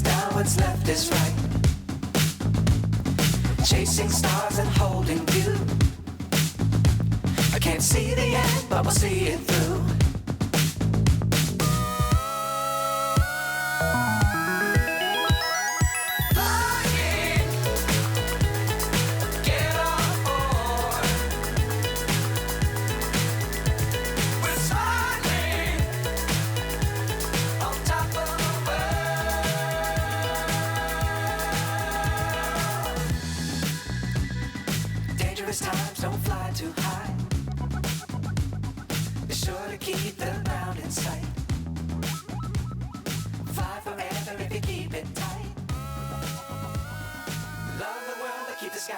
down, what's left is right. Chasing stars and holding you. I can't see the end, but we'll see it through. Flying, get on board. We're smiling on top of the world. Dangerous times, don't fly too high. Be sure to keep the ground in sight. Fly forever if you keep it tight. Love the world, but keep the sky